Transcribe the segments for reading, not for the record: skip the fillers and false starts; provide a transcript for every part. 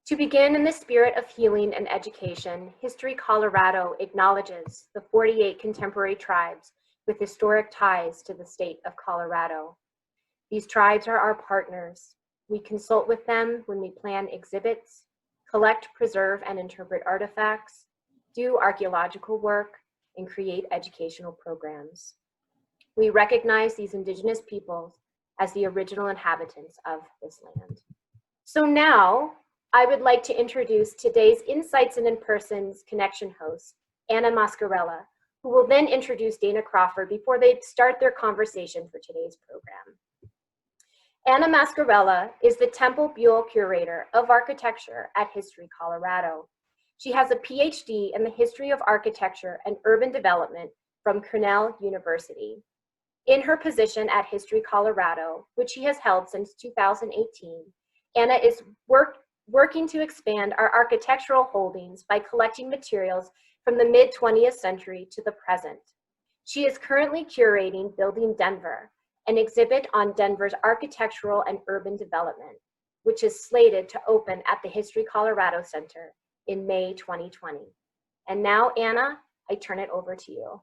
To begin in the spirit of healing and education, History Colorado acknowledges the 48 contemporary tribes with historic ties to the state of Colorado. These tribes are our partners. We consult with them when we plan exhibits, collect, preserve, and interpret artifacts, do archaeological work, and create educational programs. We recognize these Indigenous peoples as the original inhabitants of this land. So now, I would like to introduce today's InSights and InPerson's connection host, Anna Mascorella, who will then introduce Dana Crawford before they start their conversation for today's program. Anna Mascorella is the Temple Buell Curator of Architecture at History Colorado. She has a PhD in the history of architecture and urban development from Cornell University. In her position at History Colorado, which she has held since 2018, Anna is working to expand our architectural holdings by collecting materials from the mid-20th century to the present. She is currently curating Building Denver, an exhibit on Denver's architectural and urban development, which is slated to open at the History Colorado Center in May 2020. And now, Anna, I turn it over to you.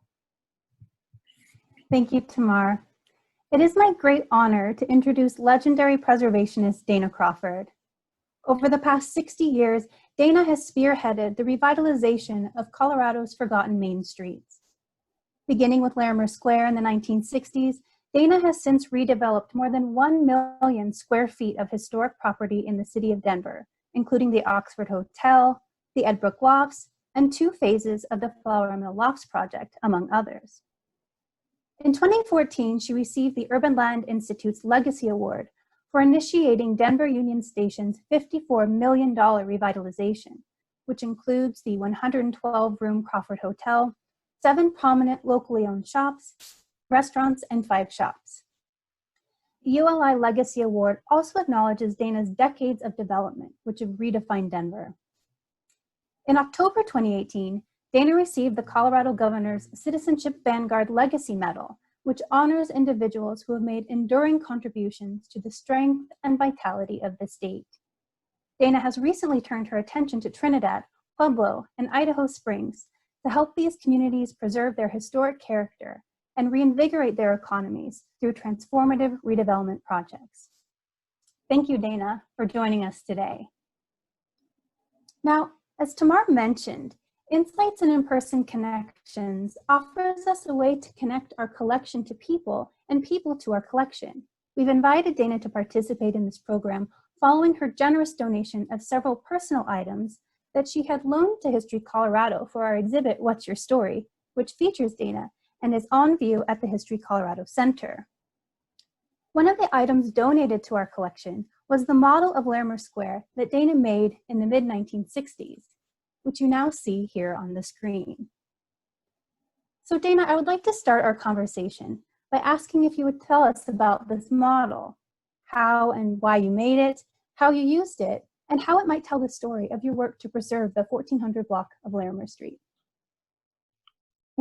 Thank you, Tamar. It is my great honor to introduce legendary preservationist Dana Crawford. Over the past 60 years, Dana has spearheaded the revitalization of Colorado's forgotten main streets. Beginning with Larimer Square in the 1960s, Dana has since redeveloped more than 1 million square feet of historic property in the city of Denver, including the Crawford Hotel, the Edbrooke Lofts, and 2 phases of the Flour Mill Lofts project, among others. In 2014, she received the Urban Land Institute's Legacy Award for initiating Denver Union Station's $54 million revitalization, which includes the 112-room Crawford Hotel, 7 prominent locally owned shops, restaurants, and 5 shops. The ULI Legacy Award also acknowledges Dana's decades of development, which have redefined Denver. In October 2018, Dana received the Colorado Governor's Citizenship Vanguard Legacy Medal, which honors individuals who have made enduring contributions to the strength and vitality of the state. Dana has recently turned her attention to Trinidad, Pueblo, and Idaho Springs to help these communities preserve their historic character and reinvigorate their economies through transformative redevelopment projects. Thank you, Dana, for joining us today. Now, as Tamar mentioned, InSights and InPerson Connections offers us a way to connect our collection to people and people to our collection. We've invited Dana to participate in this program following her generous donation of several personal items that she had loaned to History Colorado for our exhibit, What's Your Story?, which features Dana and is on view at the History Colorado Center. One of the items donated to our collection was the model of Larimer Square that Dana made in the mid-1960s, which you now see here on the screen. So Dana, I would like to start our conversation by asking if you would tell us about this model, how and why you made it, how you used it, and how it might tell the story of your work to preserve the 1400 block of Larimer Street.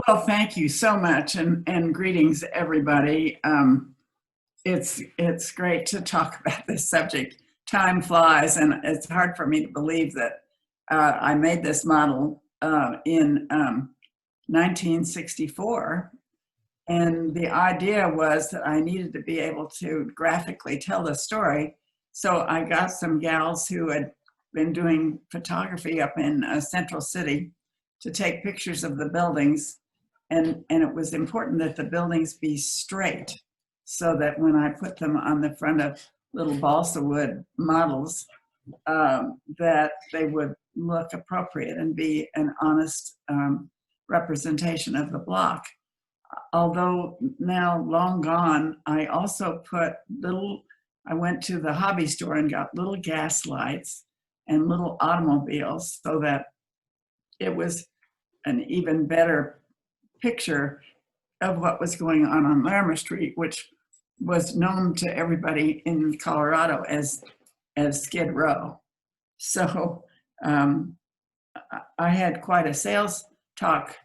Well, thank you so much, and greetings, everybody. It's great to talk about this subject. Time flies, and it's hard for me to believe that I made this model in 1964, and the idea was that I needed to be able to graphically tell the story. So I got some gals who had been doing photography up in Central City to take pictures of the buildings, and it was important that the buildings be straight so that when I put them on the front of little balsa wood models, that they would look appropriate and be an honest representation of the block. Although now long gone, I also put I went to the hobby store and got little gas lights and little automobiles so that it was an even better picture of what was going on Larimer Street, which was known to everybody in Colorado as Skid Row. So I had quite a sales talk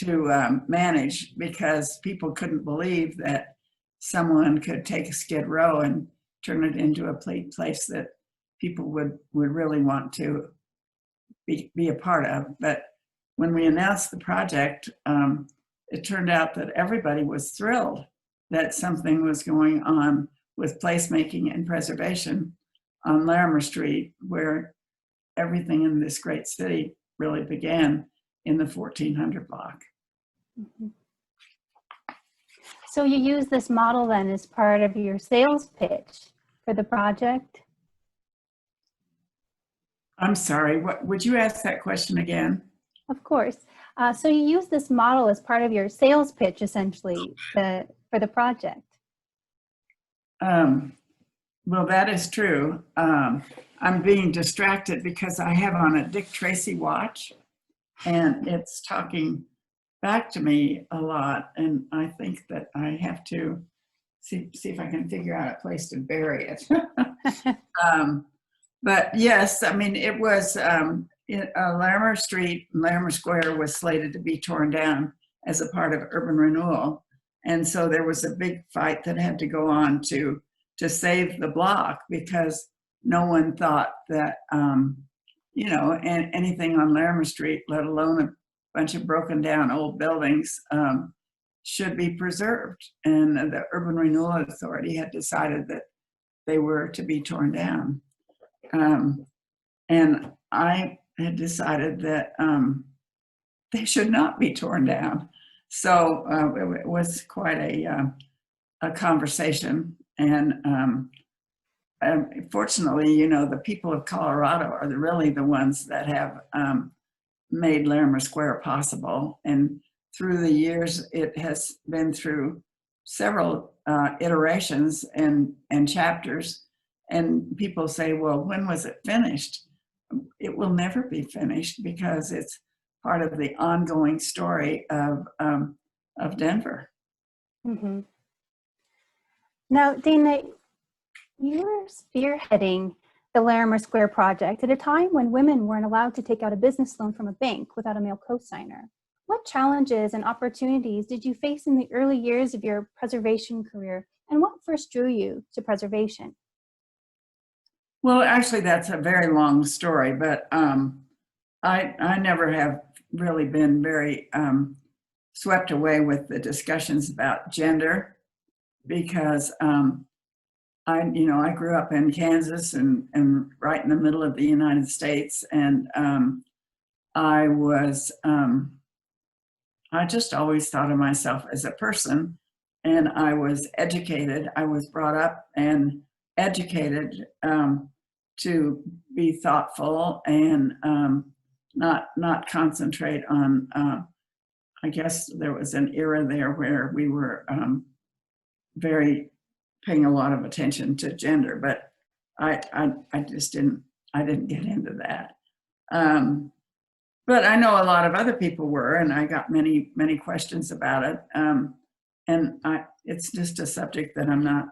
to manage because people couldn't believe that someone could take a Skid Row and turn it into a place that people would really want to be a part of. But when we announced the project, it turned out that everybody was thrilled that something was going on with placemaking and preservation on Larimer Street, where everything in this great city really began in the 1400 block. Mhm. So you use this model then as part of your sales pitch for the project? I'm sorry, what would you ask that question again? Of course. So you use this model as part of your sales pitch, essentially, for the project. Well, that is true. I'm being distracted because I have on a Dick Tracy watch, and it's talking back to me a lot, and I think that I have to see if I can figure out a place to bury it. But yes, I mean, it was Larimer Street, Larimer Square was slated to be torn down as a part of urban renewal. And so there was a big fight that had to go on to save the block, because no one thought that, you know, anything on Larimer Street, let alone a bunch of broken down old buildings, should be preserved. And the Urban Renewal Authority had decided that they were to be torn down. And I had decided that they should not be torn down. So it was quite a conversation. And fortunately, you know, the people of Colorado are really the ones that have made Larimer Square possible. And through the years, it has been through several iterations and chapters. And people say, well, when was it finished? It will never be finished, because it's part of the ongoing story of Denver. Mm-hmm. Now, Dana, you're spearheading the Larimer Square project at a time when women weren't allowed to take out a business loan from a bank without a male cosigner. What challenges and opportunities did you face in the early years of your preservation career, and what first drew you to preservation? Well, actually, that's a very long story, but I never have really been very swept away with the discussions about gender, because I grew up in Kansas and right in the middle of the United States, and I just always thought of myself as a person, and I was educated. I was brought up and educated to be thoughtful and not concentrate on. I guess there was an era there where we were very paying a lot of attention to gender, but I just didn't get into that. But I know a lot of other people were, and I got many questions about it. And it's just a subject that I'm not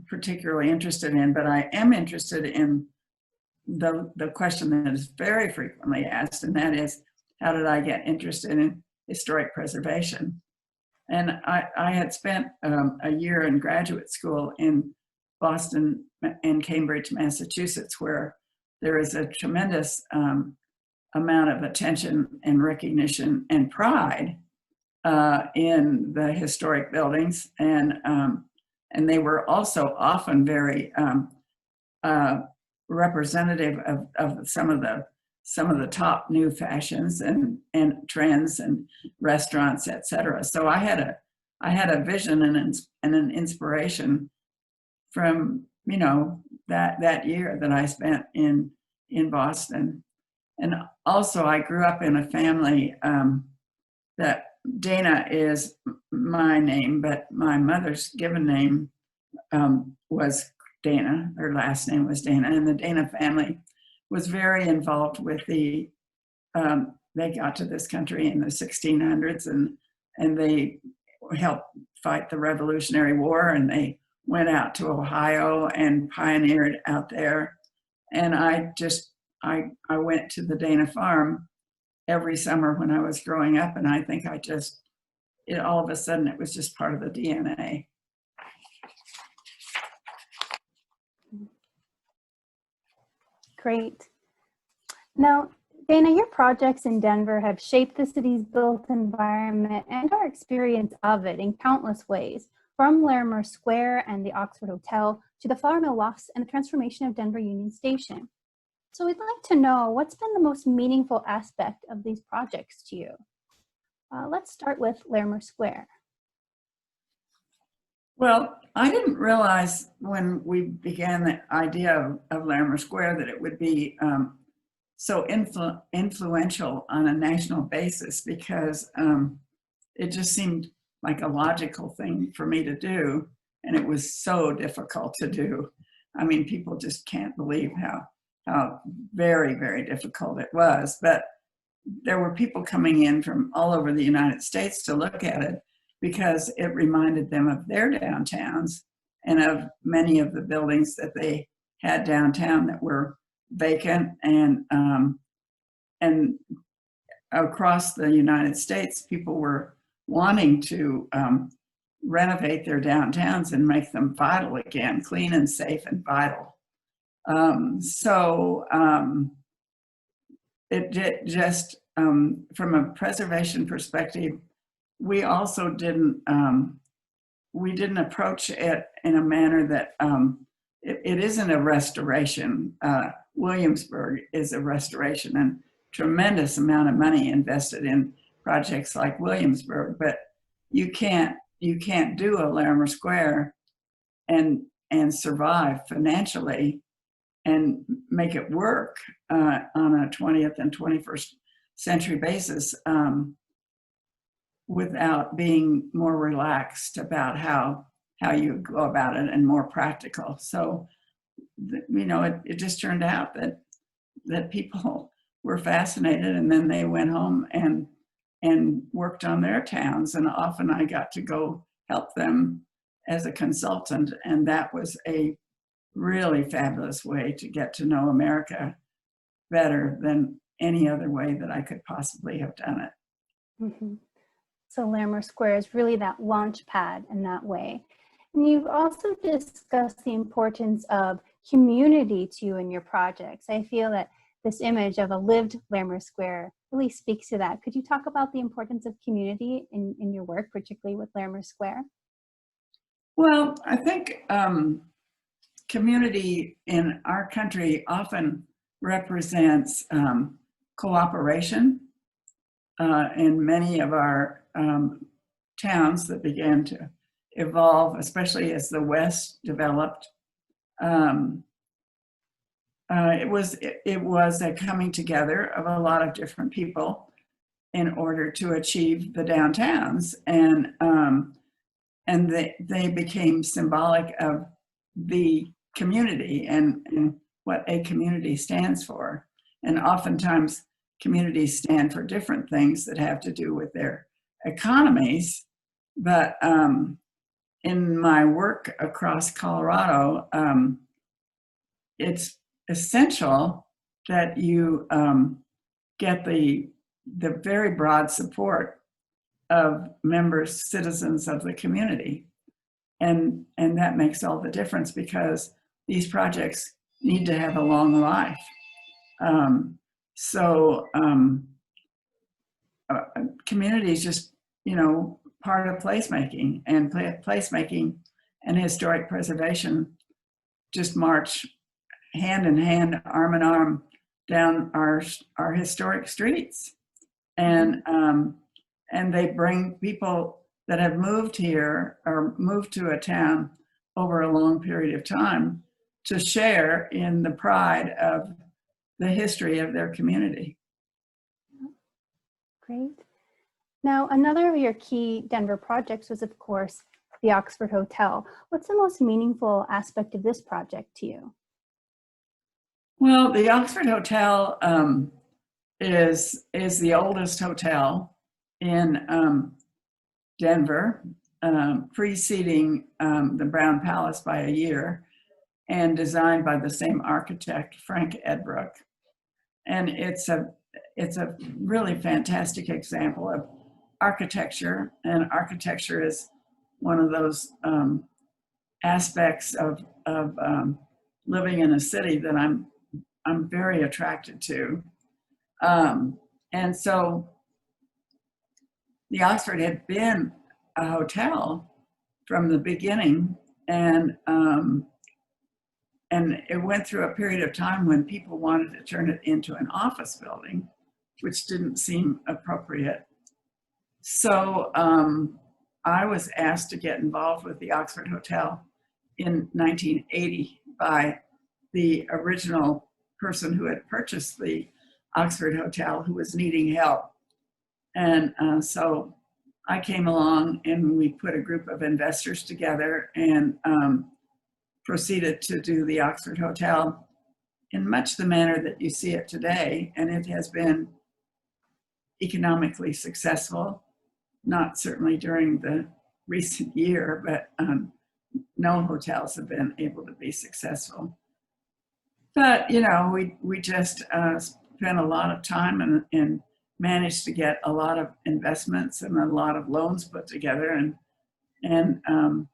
particularly interested in, but I am interested in the question that is very frequently asked, and that is, how did I get interested in historic preservation? And I had spent a year in graduate school in Boston and Cambridge, Massachusetts, where there is a tremendous amount of attention and recognition and pride in the historic buildings, and they were also often very representative of some of the top new fashions and trends and restaurants, etc. So I had a vision and an inspiration from that year that I spent in Boston. And also I grew up in a family that Dana is my name, but my mother's given name was Dana. Her last name was Dana, and the Dana family was very involved with they got to this country in the 1600s, and they helped fight the Revolutionary War, and they went out to Ohio and pioneered out there. And I went to the Dana farm every summer when I was growing up, and I think all of a sudden it was just part of the DNA. Great. Now, Dana, your projects in Denver have shaped the city's built environment and our experience of it in countless ways, from Larimer Square and the Oxford Hotel to the Flour Mill Lofts and the transformation of Denver Union Station. So we'd like to know, what's been the most meaningful aspect of these projects to you? Let's start with Larimer Square. Well, I didn't realize when we began the idea of Larimer Square that it would be so influential on a national basis, because it just seemed like a logical thing for me to do, and it was so difficult to do. I mean, people just can't believe how very, very difficult it was. But there were people coming in from all over the United States to look at it because it reminded them of their downtowns and of many of the buildings that they had downtown that were vacant, and across the United States, people were wanting to renovate their downtowns and make them vital again, clean and safe and vital. It just, from a preservation perspective, we also didn't approach it in a manner that it isn't a restoration. Williamsburg is a restoration, and tremendous amount of money invested in projects like Williamsburg, but you can't do a Larimer Square and survive financially and make it work on a 20th and 21st century basis without being more relaxed about how you go about it and more practical. So, you know, it just turned out that people were fascinated, and then they went home and worked on their towns, and often I got to go help them as a consultant, and that was a really fabulous way to get to know America better than any other way that I could possibly have done it. Mm-hmm. So Larimer Square is really that launch pad in that way. And you've also discussed the importance of community to you in your projects. I feel that this image of a lived Larimer Square really speaks to that. Could you talk about the importance of community in your work, particularly with Larimer Square? Well, I think community in our country often represents cooperation. In many of our towns that began to evolve, especially as the West developed, it was a coming together of a lot of different people in order to achieve the downtowns, and they became symbolic of the community and what a community stands for. And oftentimes communities stand for different things that have to do with their economies. But in my work across Colorado, it's essential that you get the very broad support of members, citizens of the community. And that makes all the difference, because these projects need to have a long life. Community is just, you know, part of placemaking, and placemaking and historic preservation just march hand in hand, arm in arm down our historic streets. And they bring people that have moved here or moved to a town over a long period of time to share in the pride of the history of their community. Great. Now, another of your key Denver projects was, of course, the Oxford Hotel. What's the most meaningful aspect of this project to you? Well, the Oxford Hotel is the oldest hotel in Denver, preceding the Brown Palace by a year, and designed by the same architect, Frank Edbrooke. And it's a really fantastic example of architecture, and architecture is one of those aspects of living in a city that I'm I'm very attracted to. And so the Oxford had been a hotel from the beginning, and it went through a period of time when people wanted to turn it into an office building, which didn't seem appropriate. So I was asked to get involved with the Oxford Hotel in 1980 by the original person who had purchased the Oxford Hotel, who was needing help. And so I came along and we put a group of investors together and proceeded to do the Oxford Hotel in much the manner that you see it today. And it has been economically successful, not certainly during the recent year, but no hotels have been able to be successful. But, you know, we just spent a lot of time and managed to get a lot of investments and a lot of loans put together, and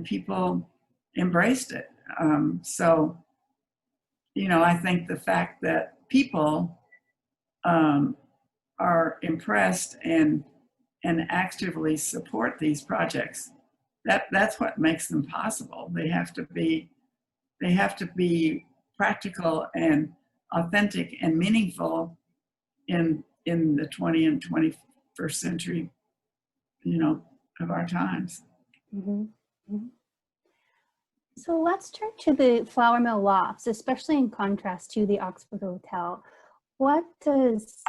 people embraced it. So, you know, I think the fact that people are impressed and actively support these projects, that's what makes them possible. They have to be practical and authentic and meaningful in the 20th and 21st century, you know, of our times. Mm-hmm. Mm-hmm. So let's turn to the Flour Mill Lofts, especially in contrast to the Oxford Hotel. What is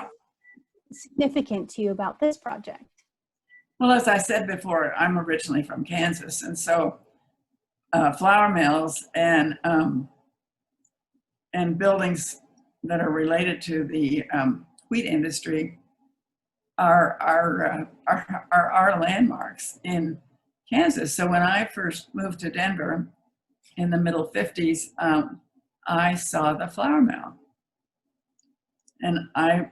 significant to you about this project? Well, as I said before, I'm originally from Kansas, and so flour mills and buildings that are related to the wheat industry are landmarks in Kansas. So when I first moved to Denver in the middle 50s, I saw the flour mill, and I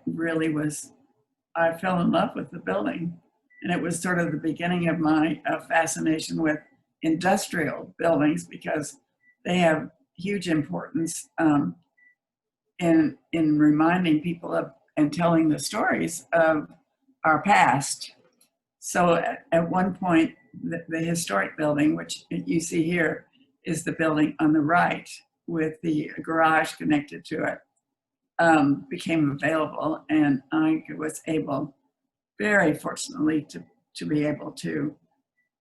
fell in love with the building. And it was sort of the beginning of my fascination with industrial buildings, because they have huge importance in reminding people of and telling the stories of our past. So at one point, the historic building, which you see here, is the building on the right with the garage connected to it, became available, and I was able, very fortunately, to be able to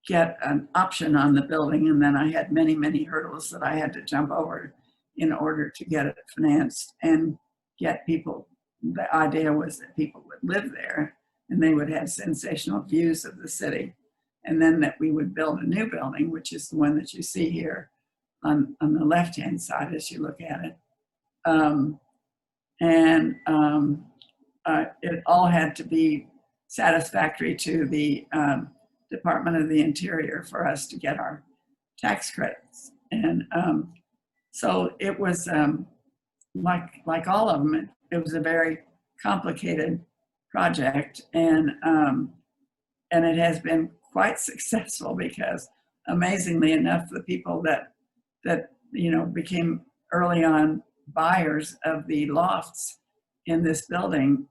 get an option on the building. And then I had many, many hurdles that I had to jump over in order to get it financed and get people. The idea was that people would live there and they would have sensational views of the city. And then that we would build a new building, which is the one that you see here on the left-hand side as you look at it. It all had to be satisfactory to the Department of the Interior for us to get our tax credits. And so it was like all of them, it was a very complicated project, and it has been quite successful, because amazingly enough, the people that you know became early on buyers of the lofts in this building,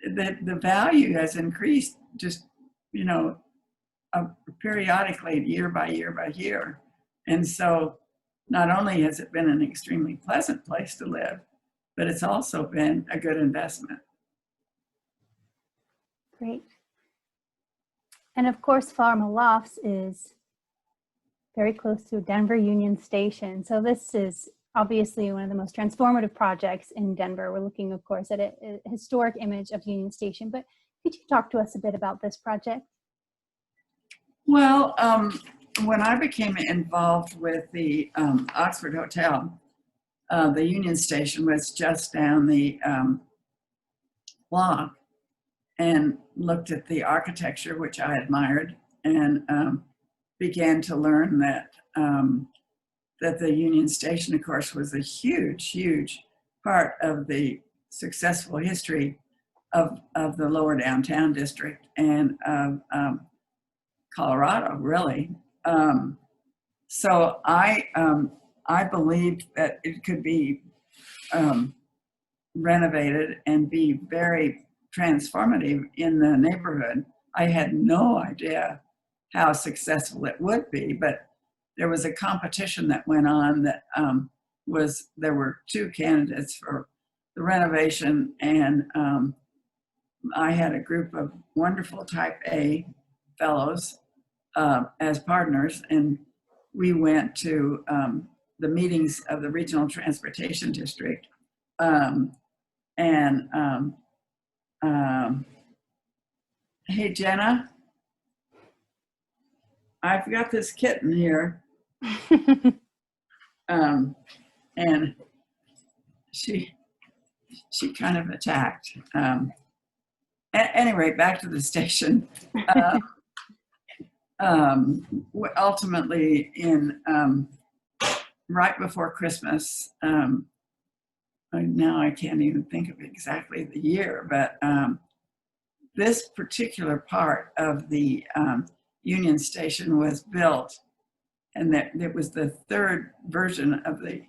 the value has increased just, you know, periodically, year by year by year. And so not only has it been an extremely pleasant place to live, but it's also been a good investment. Great. And of course, Flour Mill Lofts is very close to Denver Union Station. So this is obviously one of the most transformative projects in Denver. We're looking, of course, at a historic image of Union Station, but could you talk to us a bit about this project? Well, when I became involved with the Oxford Hotel, the Union Station was just down the block, and looked at the architecture, which I admired, and began to learn that that the Union Station, of course, was a huge, huge part of the successful history of the lower downtown district and of Colorado, really. So I I believed that it could be renovated and be very transformative in the neighborhood. I had no idea how successful it would be, but there was a competition that went on that there were two candidates for the renovation, and I had a group of wonderful type A fellows as partners, and we went to the meetings of the Regional Transportation District. Hey, Jenna, I've got this kitten here. And she kind of attacked. Anyway, back to the station. Ultimately, in right before Christmas, now I can't even think of exactly the year, but this particular part of the Union Station was built, and that it was the third version of the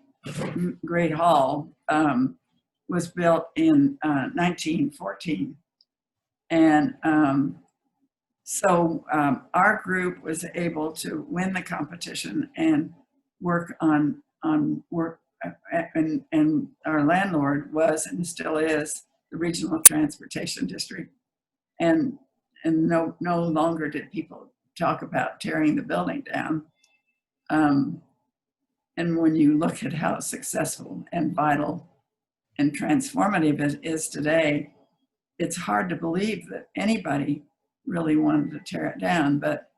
Great Hall, was built in 1914. And so our group was able to win the competition and work on work, and our landlord was and still is the Regional Transportation District. And no longer did people talk about tearing the building down. And when you look at how successful and vital and transformative it is today, it's hard to believe that anybody really wanted to tear it down. But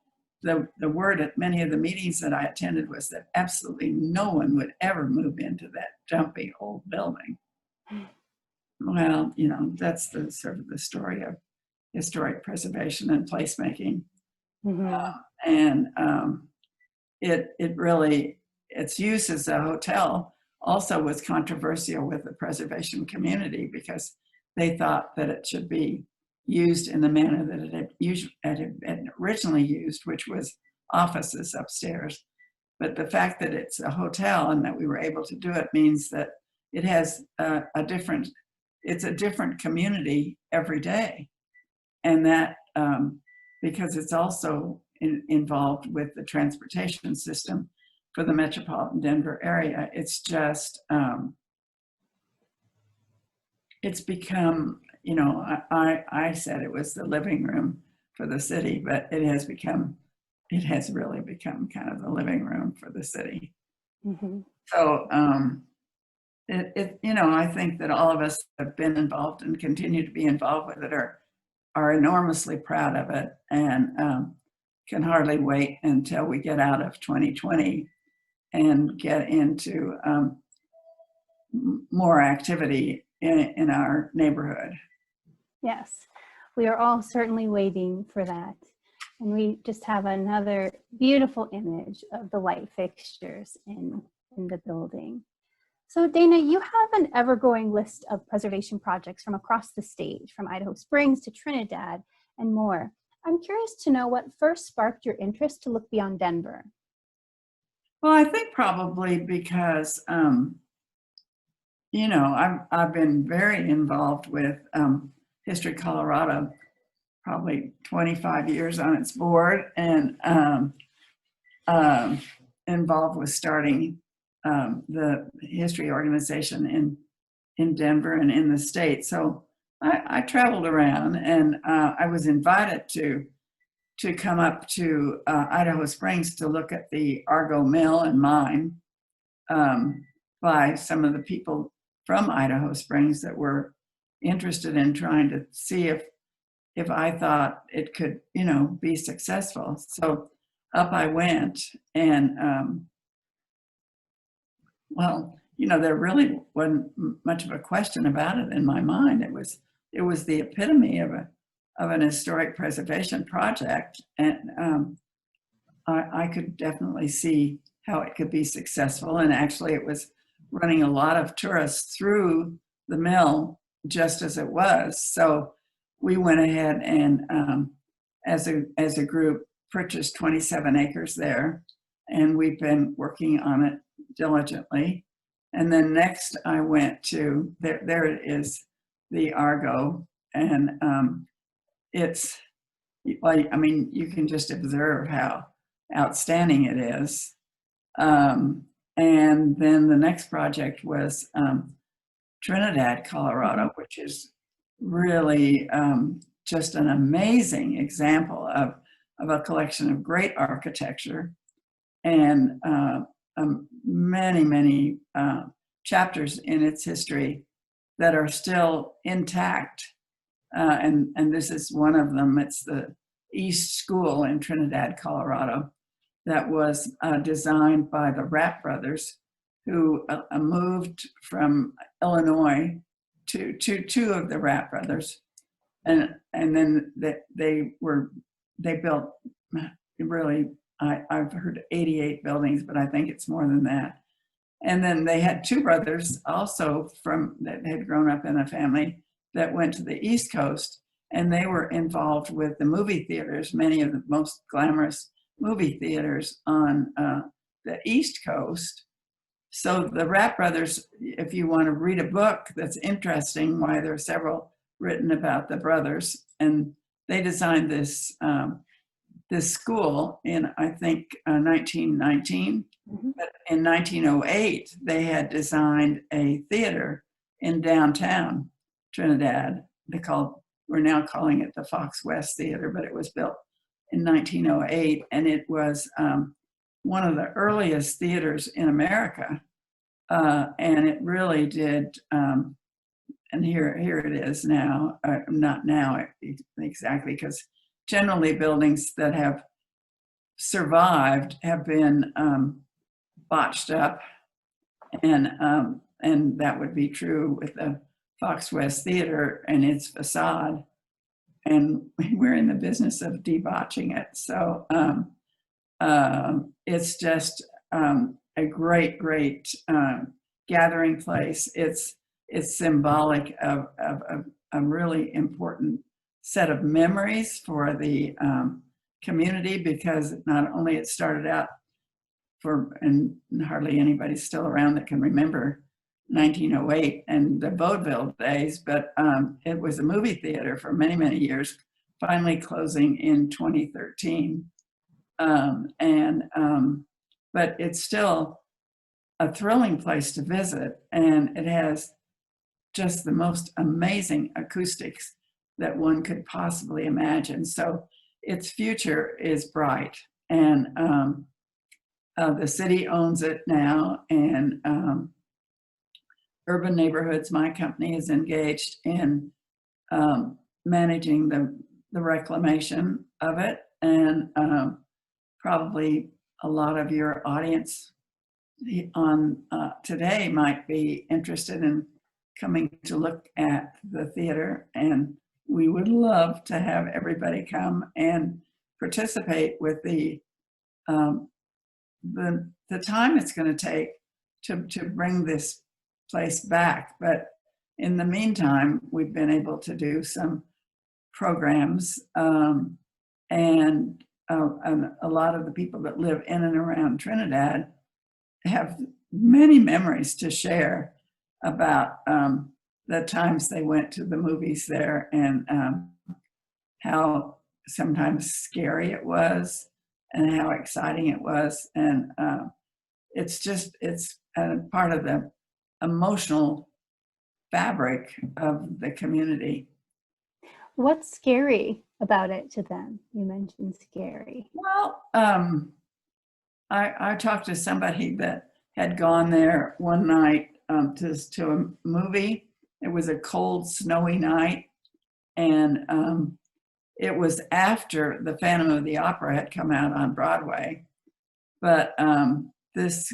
the word at many of the meetings that I attended was that absolutely no one would ever move into that dumpy old building. Well, you know, that's the sort of the story of historic preservation and placemaking. And it really, its use as a hotel also was controversial with the preservation community, because they thought that it should be used in the manner that it had originally used, which was offices upstairs. But the fact that it's a hotel and that we were able to do it means that it has it's a different community every day. And that because it's also involved with the transportation system for the metropolitan Denver area, it's just, it's become, you know, I said it was the living room for the city, but it has really become kind of the living room for the city. So you know, I think that all of us have been involved and continue to be involved with it are enormously proud of it, and can hardly wait until we get out of 2020 and get into more activity in our neighborhood. Yes, we are all certainly waiting for that. And we just have another beautiful image of the light fixtures in the building. So Dana, you have an ever-growing list of preservation projects from across the state, from Idaho Springs to Trinidad and more. I'm curious to know what first sparked your interest to look beyond Denver. Well, I think probably because, you know, I've been very involved with History Colorado, probably 25 years on its board, and involved with starting the history organization in Denver and in the state. So I traveled around, and I was invited to come up to Idaho Springs to look at the Argo Mill and Mine by some of the people from Idaho Springs that were interested in trying to see if I thought it could, you know, be successful. So up I went, and well, you know, there really wasn't much of a question about it in my mind. It was the epitome of an historic preservation project, and I could definitely see how it could be successful. And actually, it was running a lot of tourists through the mill just as it was. So we went ahead and, as a group, purchased 27 acres there, and we've been working on it diligently. And then next I went to, there it is, the Argo. And it's, well, I mean, you can just observe how outstanding it is. And then the next project was Trinidad, Colorado, which is really just an amazing example of a collection of great architecture and many, many chapters in its history that are still intact. And this is one of them. It's the East School in Trinidad, Colorado, that was designed by the Rapp brothers, who moved from Illinois to two of the Rapp brothers, and then they built really, I've heard 88 buildings, but I think it's more than that. And then they had two brothers also that had grown up in a family that went to the East Coast, and they were involved with the movie theaters, many of the most glamorous movie theaters on the East Coast. So the Rapp brothers, if you want to read a book that's interesting, why there are several written about the brothers, and they designed this this school in, I think, 1919. Mm-hmm. But in 1908, they had designed a theater in downtown Trinidad. We're now calling it the Fox West Theater, but it was built in 1908, and it was one of the earliest theaters in America, and it really did. And here it is now. Not now exactly, because generally buildings that have survived have been botched up, and that would be true with the Fox West Theater and its facade. And we're in the business of debotching it. So it's just a great gathering place. It's symbolic of a really important set of memories for the community, because not only it started out and hardly anybody's still around that can remember 1908 and the vaudeville days, but it was a movie theater for many, many years, finally closing in 2013. But it's still a thrilling place to visit, and it has just the most amazing acoustics that one could possibly imagine. So its future is bright, and the city owns it now, and Urban Neighborhoods, my company, is engaged in managing the reclamation of it, and probably a lot of your audience on today might be interested in coming to look at the theater, and we would love to have everybody come and participate with the time it's going to take to bring this place back. But in the meantime, we've been able to do some programs, and a lot of the people that live in and around Trinidad have many memories to share about the times they went to the movies there, and how sometimes scary it was and how exciting it was. And it's part of the emotional fabric of the community. What's scary about it to them? You mentioned scary. Well, I talked to somebody that had gone there one night to a movie. It was a cold, snowy night, and it was after the Phantom of the Opera had come out on Broadway. But this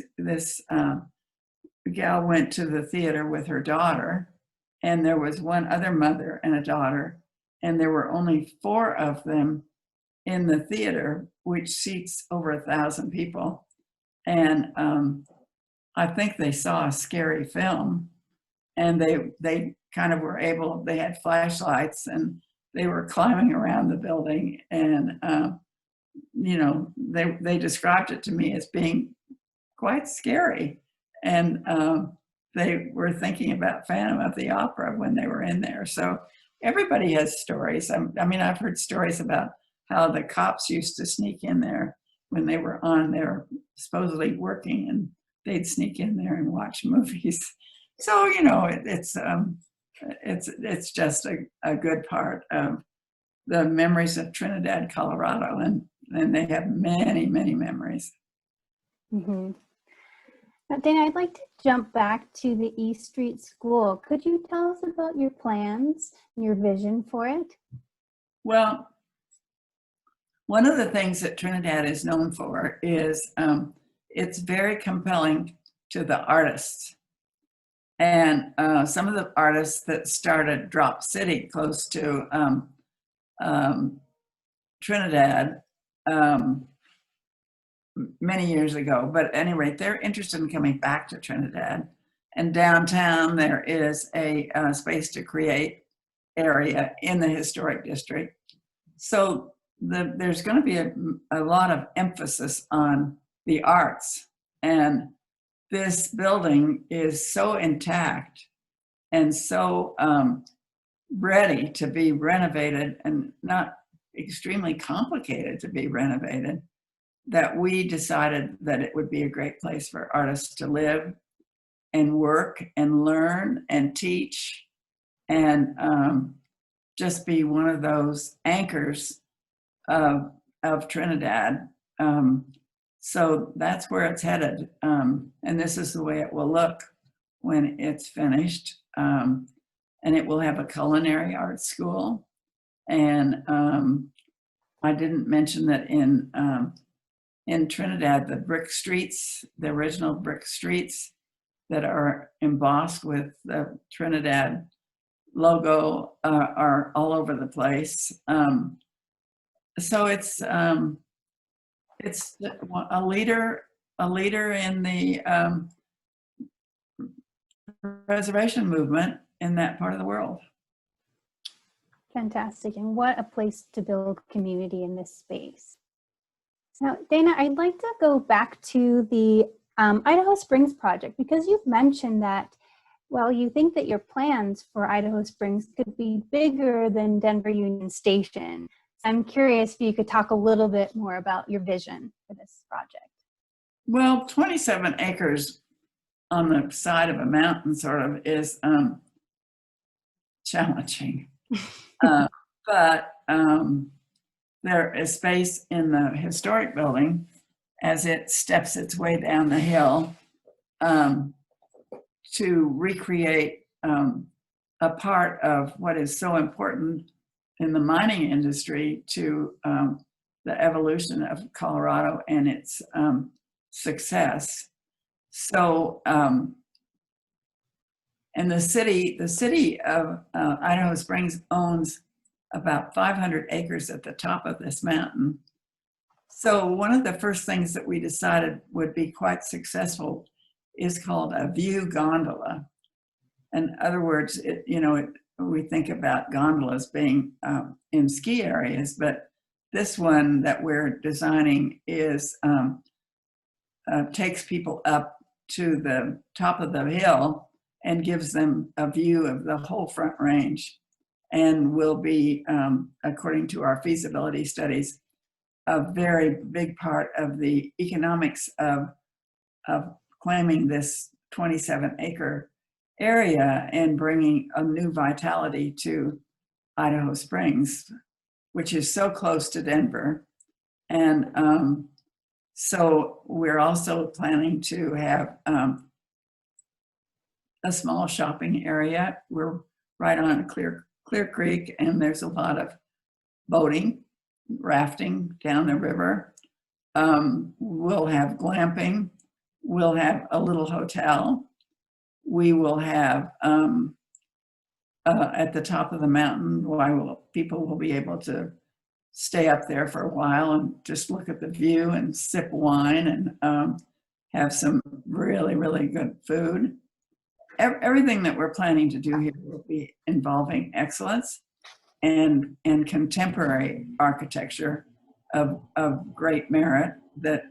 gal went to the theater with her daughter, and there was one other mother and a daughter, and there were only 4 of them in the theater, which seats over 1,000 people. And I think they saw a scary film, and they kind of were able, they had flashlights, and they were climbing around the building, and they described it to me as being quite scary. and they were thinking about Phantom of the Opera when they were in there. So everybody has stories. I mean, I've heard stories about how the cops used to sneak in there when they were on there supposedly working, and they'd sneak in there and watch movies. So, you know, it's just a good part of the memories of Trinidad, Colorado, and they have many, many memories. Mm-hmm. Now, Dana, I'd like to jump back to the East Street School. Could you tell us about your plans and your vision for it? Well, one of the things that Trinidad is known for is it's very compelling to the artists. And some of the artists that started Drop City close to Trinidad many years ago, but at any rate, they're interested in coming back to Trinidad. And downtown, there is a space to create area in the historic district. So there's going to be a lot of emphasis on the arts. And this building is so intact and so ready to be renovated, and not extremely complicated to be renovated, that we decided that it would be a great place for artists to live and work and learn and teach, and just be one of those anchors of Trinidad. So that's where it's headed. And this is the way it will look when it's finished. And it will have a culinary arts school. And I didn't mention that in Trinidad, the brick streets, the original brick streets that are embossed with the Trinidad logo are all over the place. So it's a leader in the preservation movement in that part of the world. Fantastic, and what a place to build community in this space. Now, Dana, I'd like to go back to the Idaho Springs project, because you've mentioned that, well, you think that your plans for Idaho Springs could be bigger than Denver Union Station. So I'm curious if you could talk a little bit more about your vision for this project. Well, 27 acres on the side of a mountain sort of is challenging. But there is space in the historic building as it steps its way down the hill to recreate a part of what is so important in the mining industry to the evolution of Colorado and its success. So, and the city of Idaho Springs owns about 500 acres at the top of this mountain. So one of the first things that we decided would be quite successful is called a view gondola. In other words, we think about gondolas being in ski areas, but this one that we're designing is takes people up to the top of the hill and gives them a view of the whole Front Range, and will be, according to our feasibility studies, a very big part of the economics of claiming this 27-acre area and bringing a new vitality to Idaho Springs, which is so close to Denver. And so we're also planning to have a small shopping area. We're right on a Clear Creek, and there's a lot of boating, rafting down the river. We'll have glamping. We'll have a little hotel. We will have, at the top of the mountain, people will be able to stay up there for a while and just look at the view and sip wine and have some really, really good food. Everything that we're planning to do here will be involving excellence and contemporary architecture of great merit that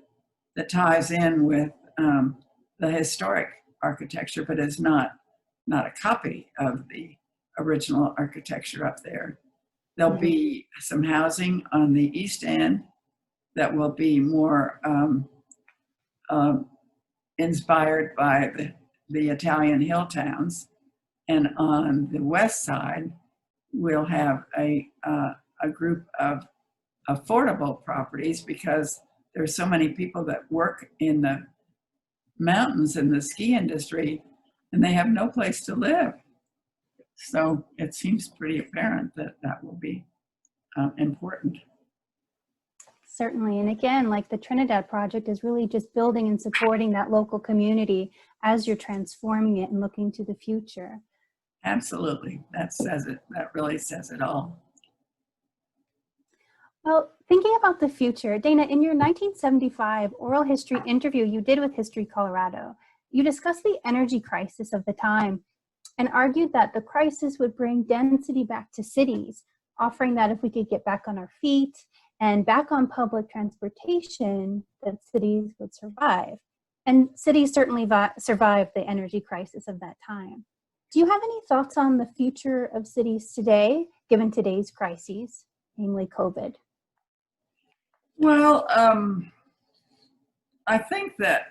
ties in with the historic architecture, but is not a copy of the original architecture up there. There'll be some housing on the east end that will be more inspired by the Italian hill towns. And on the west side, we'll have a group of affordable properties because there's so many people that work in the mountains in the ski industry and they have no place to live. So it seems pretty apparent that that will be important. Certainly. And again, like the Trinidad project is really just building and supporting that local community as you're transforming it and looking to the future. Absolutely. That says it. That really says it all. Well, thinking about the future, Dana, in your 1975 oral history interview you did with History Colorado, you discussed the energy crisis of the time and argued that the crisis would bring density back to cities, offering that if we could get back on our feet and back on public transportation, that cities would survive. And cities certainly survived the energy crisis of that time. Do you have any thoughts on the future of cities today, given today's crises, namely COVID? Well, I think that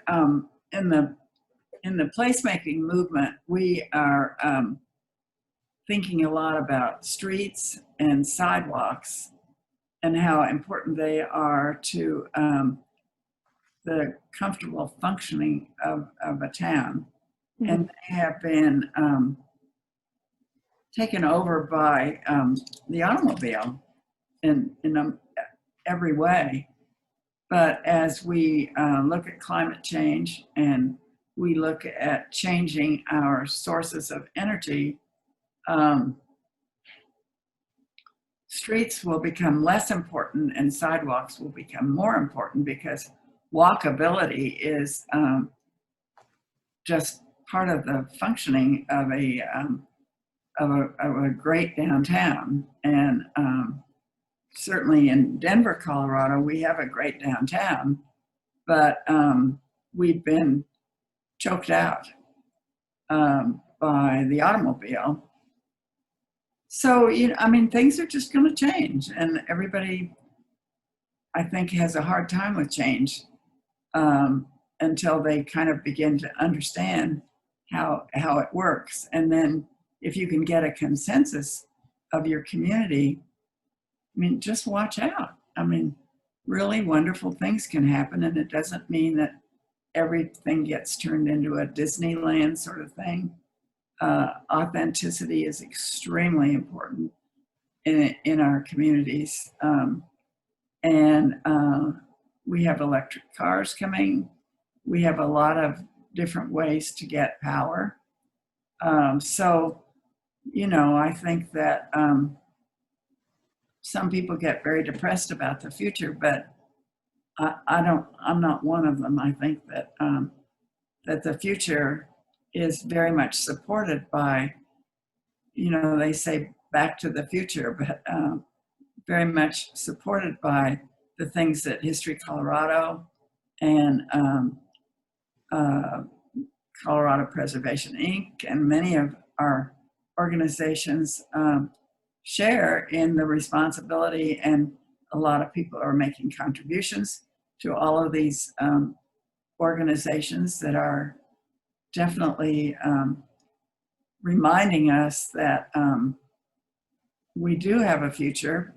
in the placemaking movement, we are thinking a lot about streets and sidewalks and how important they are to the comfortable functioning of a town. Mm-hmm. And they have been taken over by the automobile in every way. But as we look at climate change and we look at changing our sources of energy, streets will become less important and sidewalks will become more important because walkability is just part of the functioning of a great downtown. And certainly in Denver, Colorado, we have a great downtown, but we've been choked out by the automobile. So, I mean, things are just going to change, and everybody, I think, has a hard time with change until they kind of begin to understand how it works. And then if you can get a consensus of your community, I mean, just watch out. I mean, really wonderful things can happen, and it doesn't mean that everything gets turned into a Disneyland sort of thing. Authenticity is extremely important in our communities. And we have electric cars coming. We have a lot of different ways to get power. So, I think that some people get very depressed about the future, but I'm not one of them. I think that that the future is very much supported by, they say back to the future, but very much supported by the things that History Colorado and Colorado Preservation Inc. and many of our organizations share in the responsibility, and a lot of people are making contributions to all of these organizations that are definitely reminding us that we do have a future,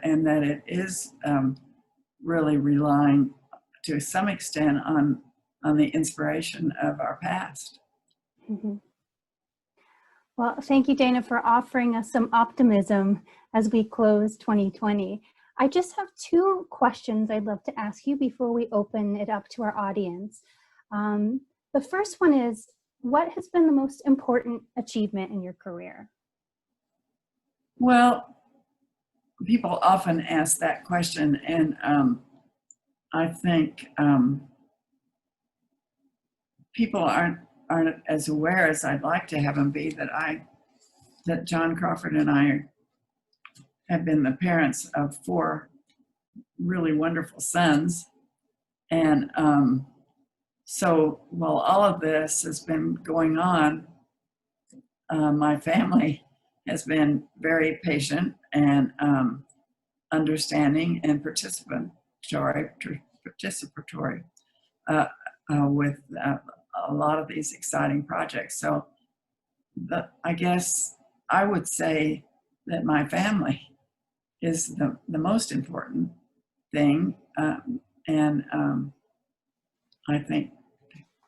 and that it is really relying to some extent on the inspiration of our past. Mm-hmm. Well, thank you, Dana, for offering us some optimism as we close 2020. I just have two questions I'd love to ask you before we open it up to our audience. The first one is, what has been the most important achievement in your career? Well, people often ask that question, and I think people aren't as aware as I'd like to have them be that John Crawford and I have been the parents of 4 really wonderful sons, and So while all of this has been going on, my family has been very patient and understanding and participatory with a lot of these exciting projects. So I guess I would say that my family is the most important thing. And I think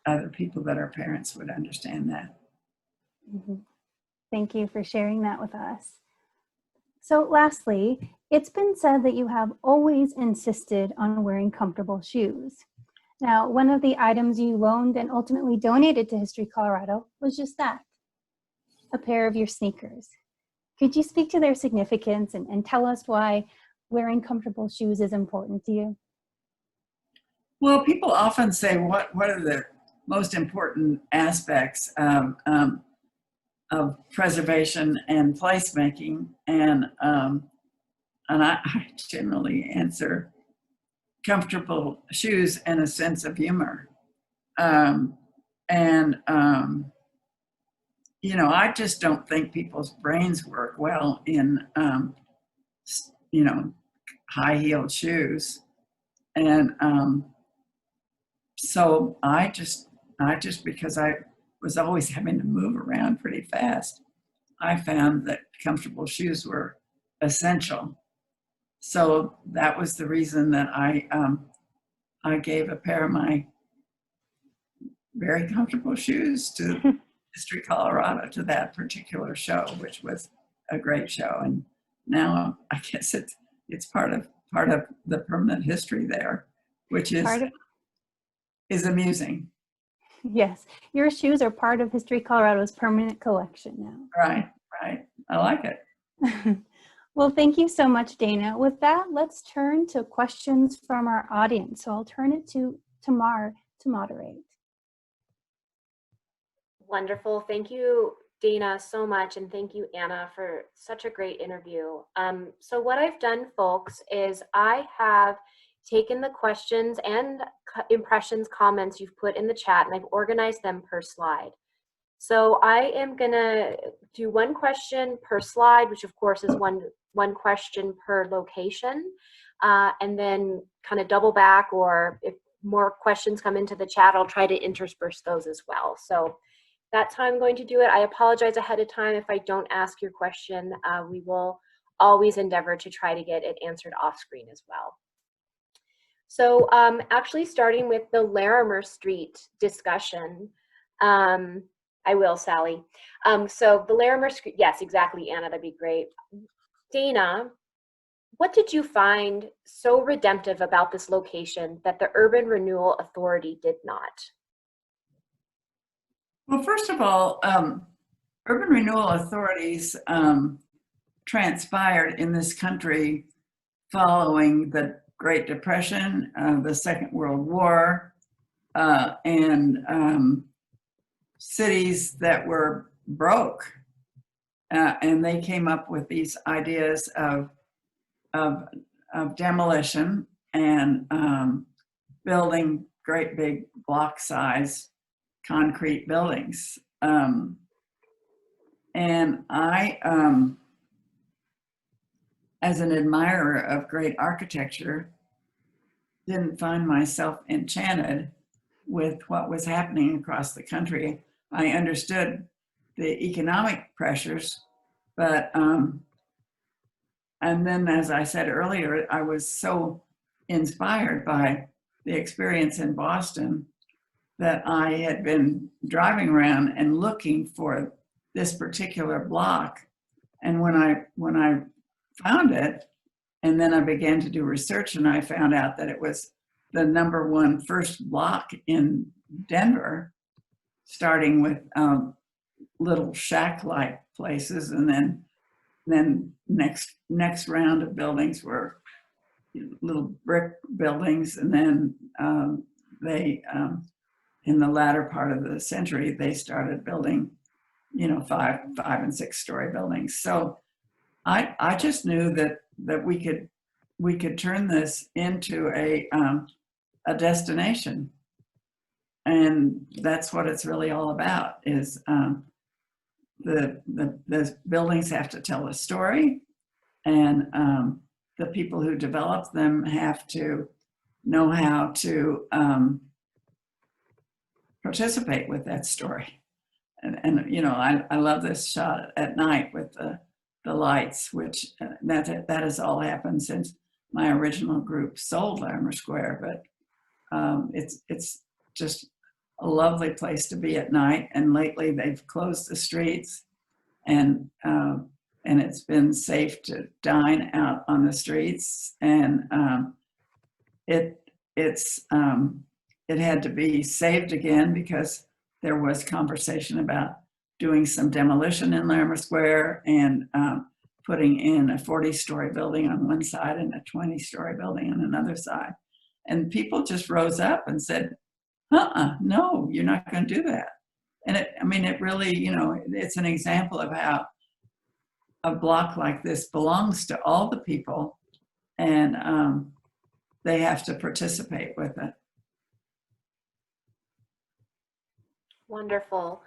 other people that are parents would understand that. Mhm. Thank you for sharing that with us. So lastly, it's been said that you have always insisted on wearing comfortable shoes. Now, one of the items you loaned and ultimately donated to History Colorado was just that, a pair of your sneakers. Could you speak to their significance and tell us why wearing comfortable shoes is important to you? Well, people often say, what are the most important aspects of preservation and placemaking? And I generally answer comfortable shoes and a sense of humor. You know, I just don't think people's brains work well in, you know, high-heeled shoes. And so I just, because I was always having to move around pretty fast, I found that comfortable shoes were essential. So that was the reason that I gave a pair of my very comfortable shoes to History Colorado, to that particular show, which was a great show. And now I guess it's part of the permanent history there, which is amusing. Yes, your shoes are part of History Colorado's permanent collection now. Right. I like it. Well, thank you so much, Dana. With that, let's turn to questions from our audience. So I'll turn it to Tamar to moderate. Wonderful. Thank you, Dana, so much. And thank you, Anna, for such a great interview. So what I've done, folks, is I have taken the questions and impressions, comments you've put in the chat, and I've organized them per slide. So I am going to do one question per slide, which of course is one question per location, and then kind of double back, or if more questions come into the chat, I'll try to intersperse those as well. So that's how I'm going to do it. I apologize ahead of time if I don't ask your question. We will always endeavor to try to get it answered off screen as well. So actually starting with the Larimer Street discussion, I will, Sally. So the Larimer Street, yes, exactly, Anna, that'd be great. Dana, what did you find so redemptive about this location that the Urban Renewal Authority did not? Well, first of all, urban renewal authorities transpired in this country following the Great Depression, the Second World War, and cities that were broke. And they came up with these ideas of demolition and building great big block size concrete buildings. And I, as an admirer of great architecture, didn't find myself enchanted with what was happening across the country. I understood the economic pressures, but, and then as I said earlier, I was so inspired by the experience in Boston that I had been driving around and looking for this particular block. And when I found it, and then I began to do research, and I found out that it was the #1 first block in Denver, starting with little shack-like places, and then next round of buildings were little brick buildings, and then they in the latter part of the century, they started building, 5 and 6 story buildings. So I just knew that we could turn this into a destination. and that's what it's really all about, is the buildings have to tell a story, and the people who develop them have to know how to participate with that story. And you know, I love this shot at night with the lights, which that has all happened since my original group sold Larimer Square. But it's just a lovely place to be at night. And lately they've closed the streets, and it's been safe to dine out on the streets. And it had to be saved again because there was conversation about doing some demolition in Larimer Square and putting in a 40-story building on one side and a 20-story building on another side. And people just rose up and said, no, you're not going to do that. And it really, you know, it's an example of how a block like this belongs to all the people, and they have to participate with it. Wonderful.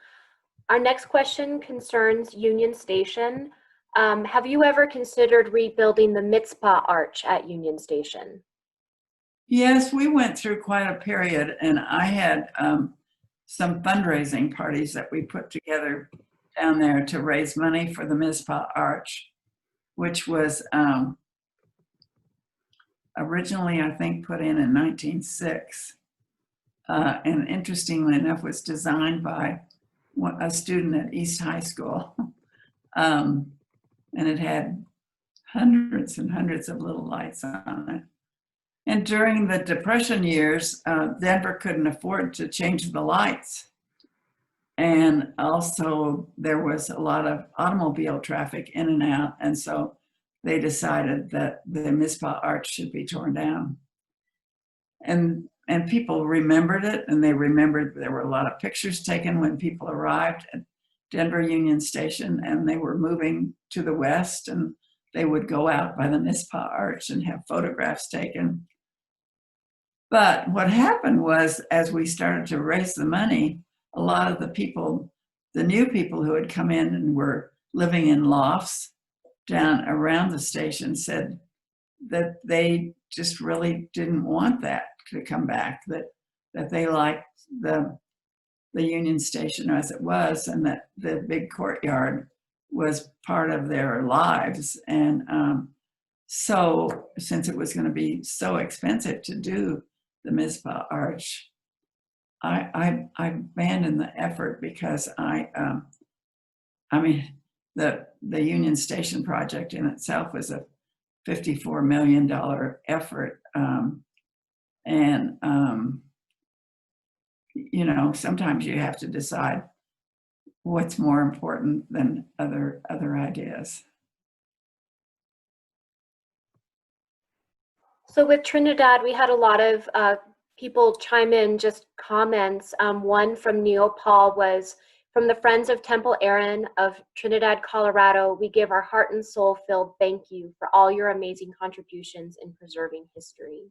Our next question concerns Union Station. Have you ever considered rebuilding the Mitzpah Arch at Union Station? Yes, we went through quite a period, and I had some fundraising parties that we put together down there to raise money for the Mitzpah Arch, which was originally, I think, put in 1906. And interestingly enough, was designed by a student at East High School. And it had hundreds and hundreds of little lights on it. And during the Depression years, Denver couldn't afford to change the lights. And also there was a lot of automobile traffic in and out. And so they decided that the Mitzpah Arch should be torn down. And people remembered it, and they remembered there were a lot of pictures taken when people arrived at Denver Union Station, and they were moving to the west, and they would go out by the Mitzpah Arch and have photographs taken. But what happened was, as we started to raise the money, a lot of the people, the new people who had come in and were living in lofts down around the station, said that they just really didn't want that to come back, that they liked the Union Station as it was, and that the big courtyard was part of their lives. And so since it was going to be so expensive to do the Mitzpah Arch, I abandoned the effort, because I mean, the Union Station project in itself was a $54 million effort. You know, sometimes you have to decide what's more important than other ideas. So with Trinidad, we had a lot of people chime in, just comments. One from Neil Paul was, from the Friends of Temple Aaron of Trinidad, Colorado, we give our heart and soul filled thank you for all your amazing contributions in preserving history.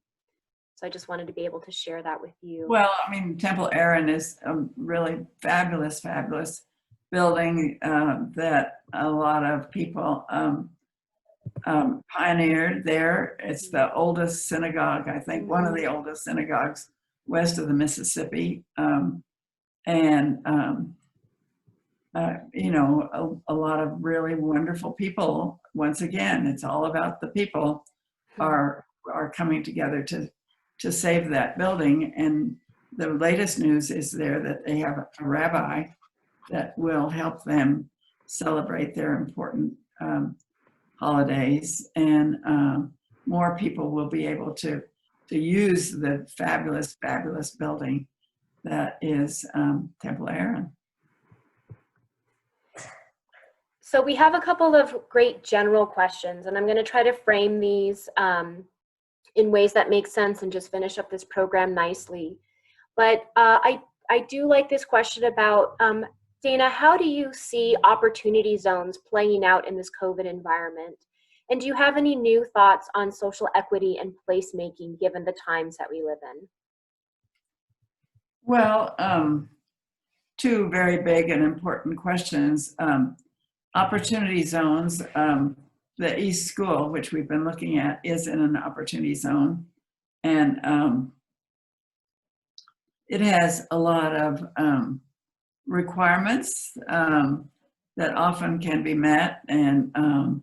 So I just wanted to be able to share that with you. Well, I mean, Temple Aaron is a really fabulous, fabulous building that a lot of people pioneered there. It's the oldest synagogue, I think, one of the oldest synagogues west of the Mississippi. You know, a lot of really wonderful people. Once again, it's all about the people are coming together to save that building. And the latest news is there that they have a rabbi that will help them celebrate their important holidays, and more people will be able to use the fabulous, fabulous building that is Temple Aaron. So we have a couple of great general questions, and I'm going to try to frame these in ways that make sense and just finish up this program nicely. But I do like this question about, Dana, how do you see opportunity zones playing out in this COVID environment? And do you have any new thoughts on social equity and placemaking given the times that we live in? Well, two very big and important questions. Opportunity zones. The East School, which we've been looking at, is in an opportunity zone. And it has a lot of requirements that often can be met, and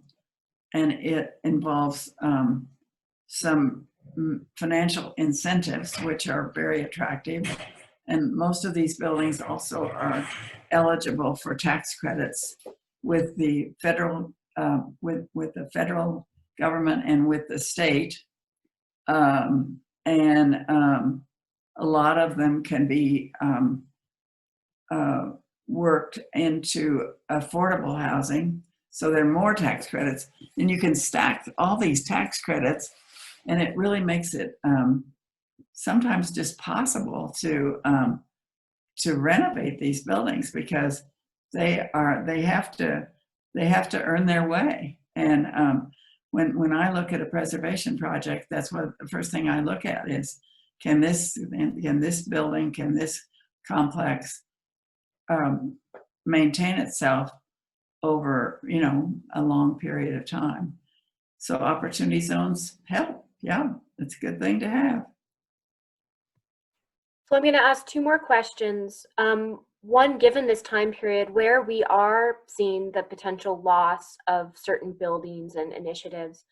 it involves some financial incentives, which are very attractive. And most of these buildings also are eligible for tax credits with the federal with the federal government and with the state. A lot of them can be worked into affordable housing. So there are more tax credits, and you can stack all these tax credits, and it really makes it sometimes just possible to renovate these buildings, because they have to earn their way. And when I look at a preservation project, that's what the first thing I look at is, can this building, can this complex maintain itself over, a long period of time. So opportunity zones help. Yeah, it's a good thing to have. So I'm going to ask two more questions. One, given this time period where we are seeing the potential loss of certain buildings and initiatives,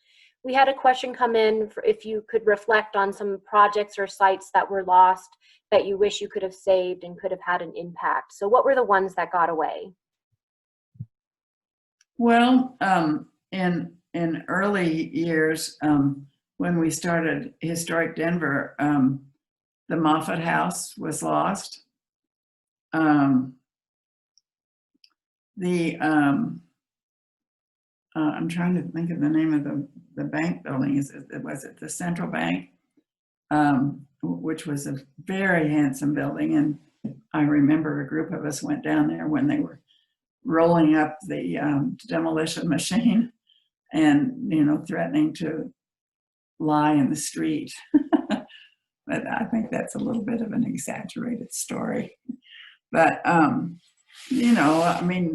we had a question come in for if you could reflect on some projects or sites that were lost that you wish you could have saved and could have had an impact. So what were the ones that got away? Well, in early years, when we started Historic Denver, the Moffett House was lost. I'm trying to think of the name of the bank building. Was it the Central Bank, which was a very handsome building, and I remember a group of us went down there when they were rolling up the demolition machine, and threatening to lie in the street. But I think that's a little bit of an exaggerated story. But many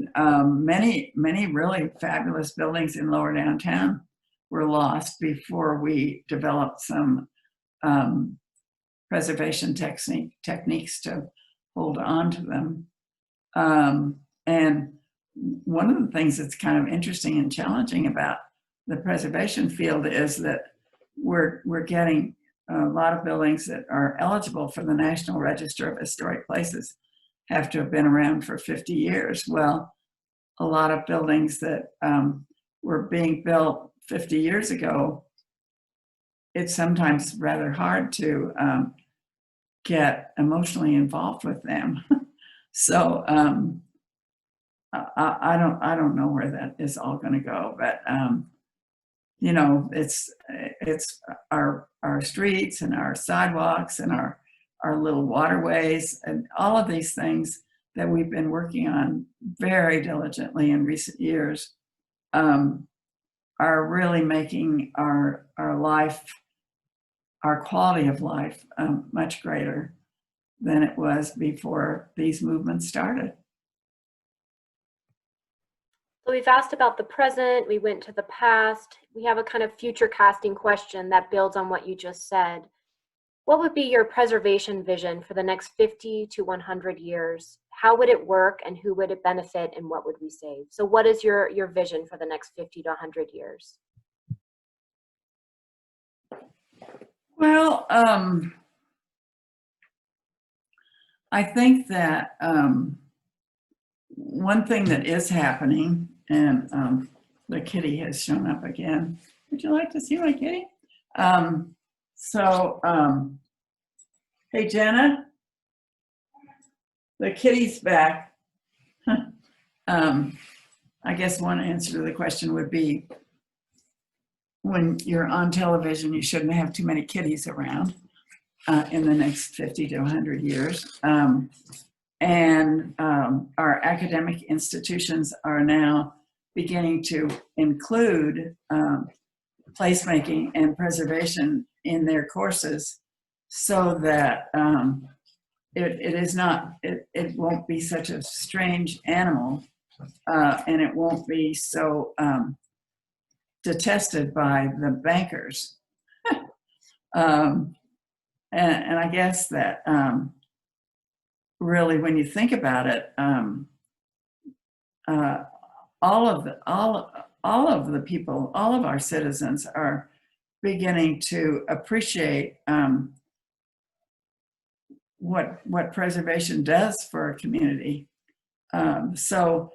really fabulous buildings in lower downtown were lost before we developed some preservation techniques to hold on to them. And one of the things that's kind of interesting and challenging about the preservation field is that we're getting a lot of buildings that are eligible for the National Register of Historic Places have to have been around for 50 years. Well, a lot of buildings that were being built 50 years ago, it's sometimes rather hard to get emotionally involved with them. So I don't know where that is all going to go, but it's our streets and our sidewalks and our little waterways and all of these things that we've been working on very diligently in recent years are really making our life, our quality of life, much greater than it was before these movements started. So we've asked about the present, we went to the past. We have a kind of future casting question that builds on what you just said. What would be your preservation vision for the next 50 to 100 years? How would it work, and who would it benefit, and what would we save? So what is your vision for the next 50 to 100 years? Well, I think that one thing that is happening, and the kitty has shown up again. Would you like to see my kitty? Hey, Jenna, the kitty's back. I guess one answer to the question would be, when you're on television, you shouldn't have too many kitties around in the next 50 to 100 years. Our academic institutions are now beginning to include placemaking and preservation in their courses, so that it is not, it won't be such a strange animal, and it won't be so detested by the bankers. And I guess that really, when you think about it, all of the people, all of our citizens are beginning to appreciate what preservation does for a community. So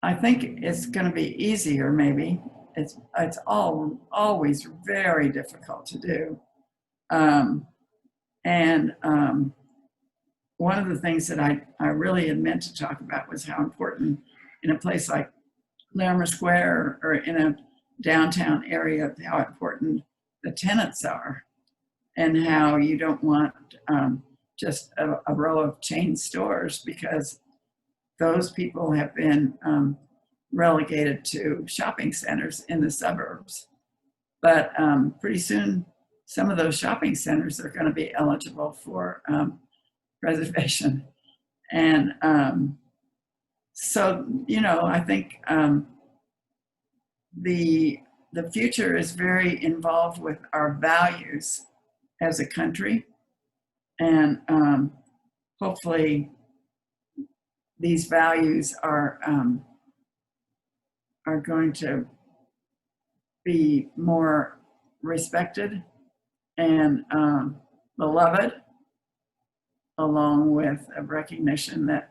I think it's going to be easier. Maybe it's always very difficult to do. One of the things that I really had meant to talk about was how important in a place like Larimer Square or in a downtown area, how important the tenants are, and how you don't want just a row of chain stores, because those people have been relegated to shopping centers in the suburbs. But pretty soon, some of those shopping centers are going to be eligible for preservation. And so, you know, I think the future is very involved with our values as a country. And hopefully these values are going to be more respected and beloved, along with a recognition that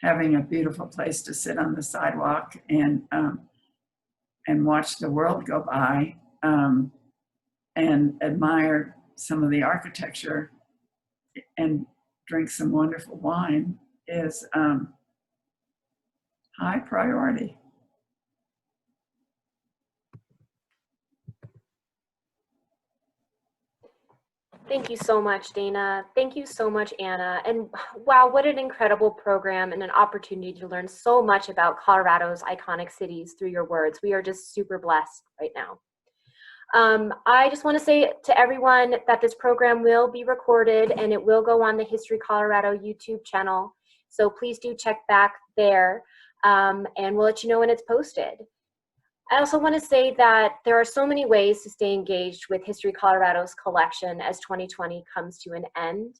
having a beautiful place to sit on the sidewalk and watch the world go by and admire some of the architecture and drink some wonderful wine is high priority. Thank you so much, Dana. Thank you so much, Anna. And wow, what an incredible program and an opportunity to learn so much about Colorado's iconic cities through your words. We are just super blessed right now. I just want to say to everyone that this program will be recorded and it will go on the History Colorado YouTube channel. So please do check back there, and we'll let you know when it's posted. I also want to say that there are so many ways to stay engaged with History Colorado's collection as 2020 comes to an end.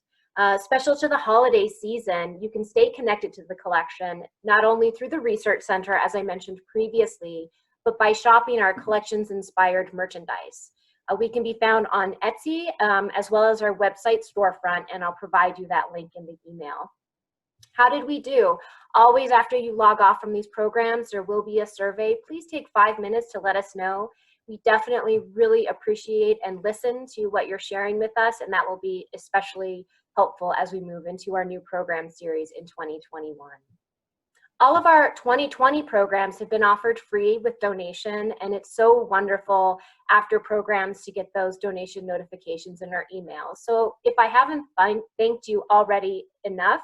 Special to the holiday season, you can stay connected to the collection, not only through the Research Center, as I mentioned previously, but by shopping our collections-inspired merchandise. We can be found on Etsy, as well as our website storefront, and I'll provide you that link in the email. How did we do? Always after you log off from these programs, there will be a survey. Please take 5 minutes to let us know. We definitely really appreciate and listen to what you're sharing with us, and that will be especially helpful as we move into our new program series in 2021. All of our 2020 programs have been offered free with donation, and it's so wonderful after programs to get those donation notifications in our emails. So if I haven't thanked you already enough,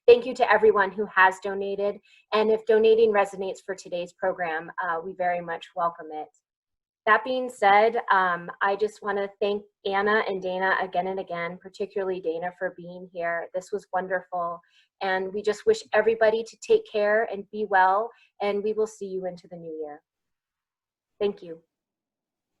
thank you to everyone who has donated. And if donating resonates for today's program, we very much welcome it. That being said, I just want to thank Anna and Dana again and again, particularly Dana, for being here. This was wonderful. And we just wish everybody to take care and be well, and we will see you into the new year. Thank you.